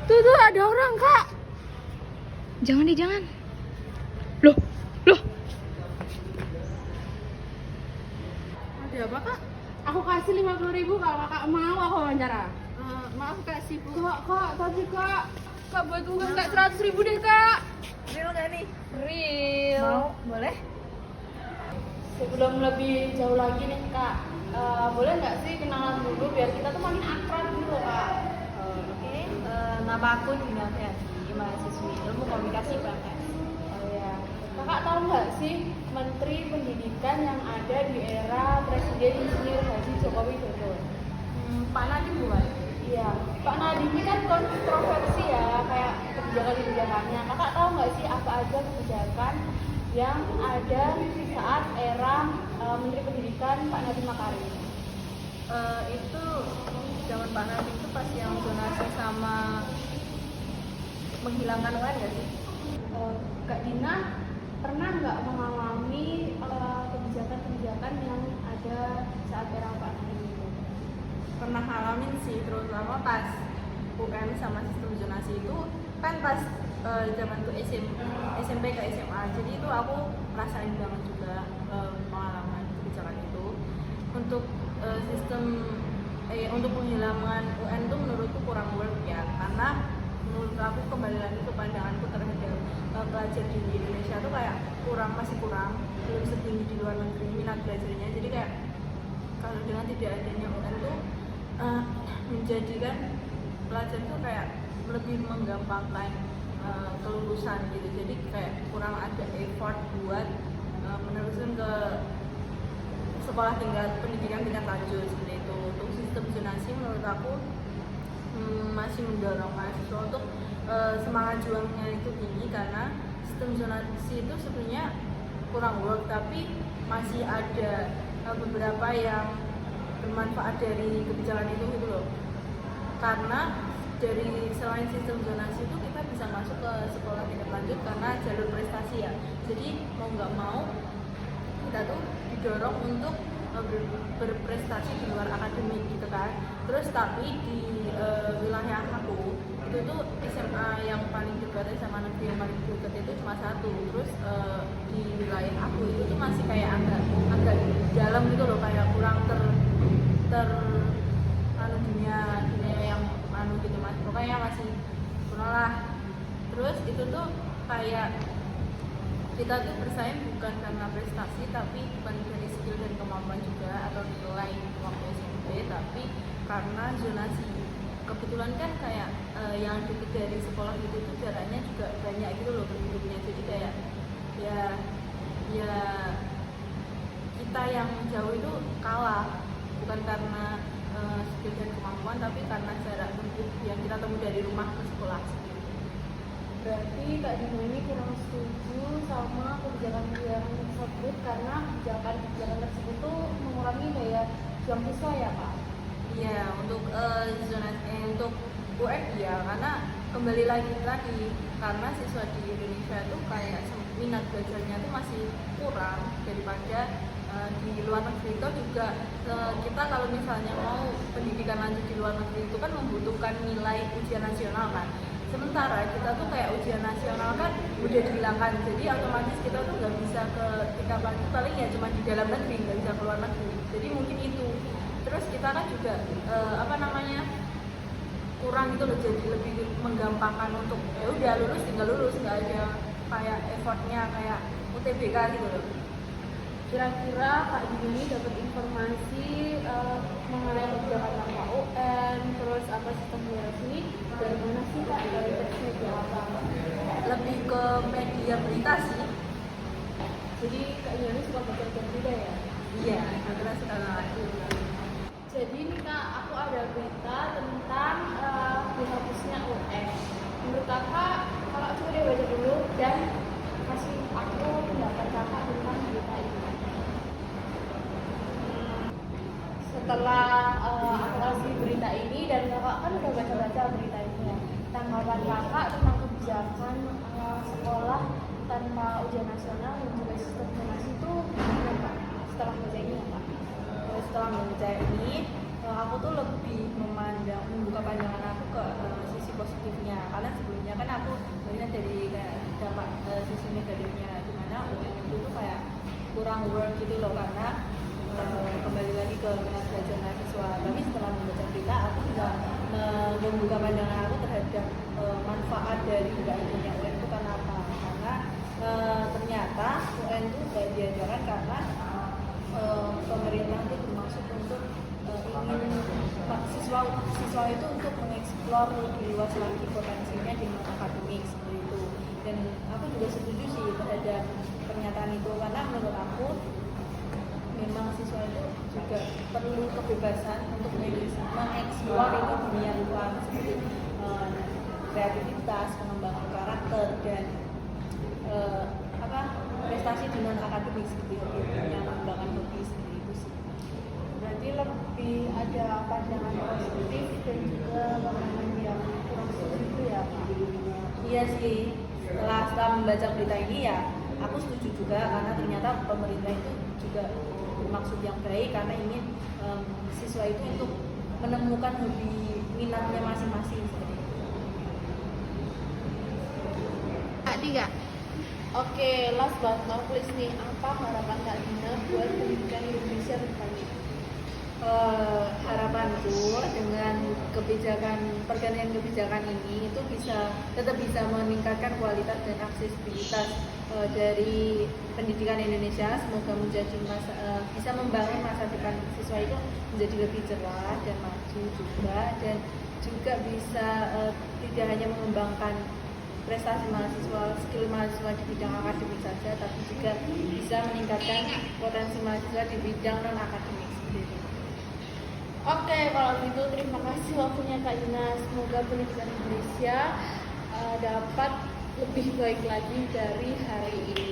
Tuh ada orang, Kak. Jangan deh, jangan. Loh. Ada apa, Kak? Aku kasih 50.000 kalau Kakak mau aku wawancara. Maaf, Kak, sibuk. Kak, tadi Kak buat uang Kak 100.000 deh, Kak. Real nggak nih? Real. Mau? Boleh? Sebelum lebih jauh lagi nih, Kak. Boleh nggak sih kenalan dulu biar kita tuh makin akrab gitu loh, Kak. Oke. Nama aku Dina Fianti, mahasiswi Ilmu Komunikasi PMS. Oh ya. Kakak tahu nggak sih Menteri Pendidikan yang ada di era Presiden Insinyur Haji Joko Widodo? Pak Nadiem bukan? Iya, Pak Nadiem ini kan kontroversi ya, kayak kebijakan-kebijakannya. Kakak tahu nggak sih apa aja kebijakan yang ada saat era Menteri Pendidikan Pak Nadiem Makarim? Itu zaman Pak Nadiem itu pas yang zonasi sama menghilangkan UN nggak sih? Kak Dina pernah nggak mengalami kebijakan-kebijakan yang ada saat era Pak Nadiem itu? Pernah ngalamin sih, terutama pas UN sama sistem zonasi itu kan pas zaman tuh SMP ke SMA, jadi itu aku rasain banget juga pengalaman kebijakan itu untuk sistem untuk penghilangan UN tuh menurutku kurang work ya, karena menurut aku kembali lagi ke pandanganku terhadap pelajar di Indonesia tuh kayak masih kurang, belum setinggi di luar negeri minat belajarnya. Jadi kayak kalau dengan tidak adanya UN tuh menjadikan pelajar tuh kayak lebih menggampangkan kelulusan gitu. Jadi kayak kurang ada effort buat meneruskan ke sekolah pendidikan tingkat lanjut seperti itu. Untuk sistem zonasi menurut aku masih mendorong mahasiswa untuk semangat juangnya itu tinggi, karena sistem zonasi itu sebenarnya kurang work, tapi masih ada beberapa yang bermanfaat dari kebijakan itu gitu loh. Karena dari selain sistem zonasi itu kita bisa masuk ke sekolah tingkat lanjut karena jalur prestasi ya. Jadi mau nggak mau kita tuh didorong untuk berprestasi di luar akademik gitu kan. Terus tapi di wilayah aku itu tuh SMA yang paling dekat, SMA negeri yang paling dekat itu cuma satu. Terus di wilayah aku itu tuh masih kayak agak dalam gitu loh, kayak kurang dunia yang gitu mas, pokoknya masih kurang lah. Terus itu tuh kayak kita tuh bersaing bukan karena prestasi, tapi bukan dari skill dan kemampuan juga atau nilai waktu SMP, tapi karena zonasi. Kebetulan kan kayak yang deket dari sekolah itu tuh jaraknya juga banyak gitu loh penduduknya, jadi kayak ya kita yang jauh itu kalah, bukan karena skill dan kemampuan, tapi karena jarak tempuh yang kita temui dari rumah ke sekolah. Berarti Kak Dina ini kurang setuju sama kebijakan-kebijakan tersebut karena kebijakan tersebut tuh mengurangi daya juang siswa ya, Pak? Iya, untuk untuk UN ya, karena kembali lagi karena siswa di Indonesia tuh kayak minat belajarnya tuh masih kurang daripada di luar negeri. Itu juga kita kalau misalnya mau pendidikan lanjut di luar negeri itu kan membutuhkan nilai ujian nasional kan. Sementara kita tuh kayak ujian nasional kan udah dihilangkan, jadi otomatis kita tuh nggak bisa ke tingkat lanjut, paling ya cuma di dalam negeri, nggak bisa ke luar negeri. Jadi mungkin itu. Terus kita kan juga kurang gitu loh, jadi lebih menggampangkan untuk ya udah lulus tinggal lulus, nggak ada kayak effortnya kayak UTBK gitu loh. Kira-kira Kak Dina ini dapat informasi mengenai kebijakan tanpa UN, terus apa sistem zonasi ini dari mana sih Kak? Dari media apa? Lebih ke media berita sih. Jadi Kak Dina ini suka baca berita ya? Iya, karena sekarang Jadi nih Kak, aku ada berita tentang dihapusnya UN. Menurut Kakak coba deh baca dulu dan kasih aku pendapat Kakak tentang berita ini. Setelah aku kasih berita ini dan Kakak kan udah baca-baca berita ini ya, tanggapan Kakak tentang kebijakan sekolah tanpa ujian nasional dan juga sistem zonasi itu gimana Kak? Setelah baca ini ya Kak? setelah membaca ini aku tuh lebih membuka pandangan aku ke sisi positifnya, aku melihat dari kayak dampak sisi negatifnya, dimana UN itu tuh kayak kurang work gitu loh, karena kembali lagi ke minat belajar mahasiswa. Tapi setelah membaca berita, aku juga membuka pandangan aku terhadap manfaat dari nggak adanya UN itu karena apa? Karena ternyata UN itu nggak diajarkan karena pemerintah itu bermaksud untuk ingin siswa itu untuk mengeksplor lebih luas lagi potensinya di akademik seperti itu. Dan aku juga setuju sih terhadap pernyataan itu, karena menurut aku memang siswa itu juga perlu kebebasan untuk mengeksplor itu dunia luar seperti kreativitas, pengembangan karakter, dan prestasi di non akademik seperti itu, yang pengembangan hobi seperti itu sih. Berarti lebih ada pandangan positif dan juga pandangan yang kurang setuju ya Pak? Iya sih, setelah membaca berita ini ya aku setuju juga, karena ternyata pemerintah itu juga bermaksud yang baik karena ingin siswa itu untuk menemukan hobi minatnya masing-masing seperti itu. Kak Dika. Oke, last but not least nih, apa harapan Kak Dina buat pendidikan Indonesia ke depannya? Harapanku dengan pergantian kebijakan ini itu tetap bisa meningkatkan kualitas dan aksesibilitas dari pendidikan Indonesia. Semoga bisa membangun masa depan siswa itu menjadi lebih cerah dan maju juga, dan juga bisa tidak hanya mengembangkan prestasi mahasiswa, skill mahasiswa di bidang akademik saja, tapi juga bisa meningkatkan potensi mahasiswa di bidang non akademik seperti itu. Oke, kalau gitu terima kasih waktunya Kak Ina. Semoga pendidikan Indonesia dapat lebih baik lagi dari hari ini.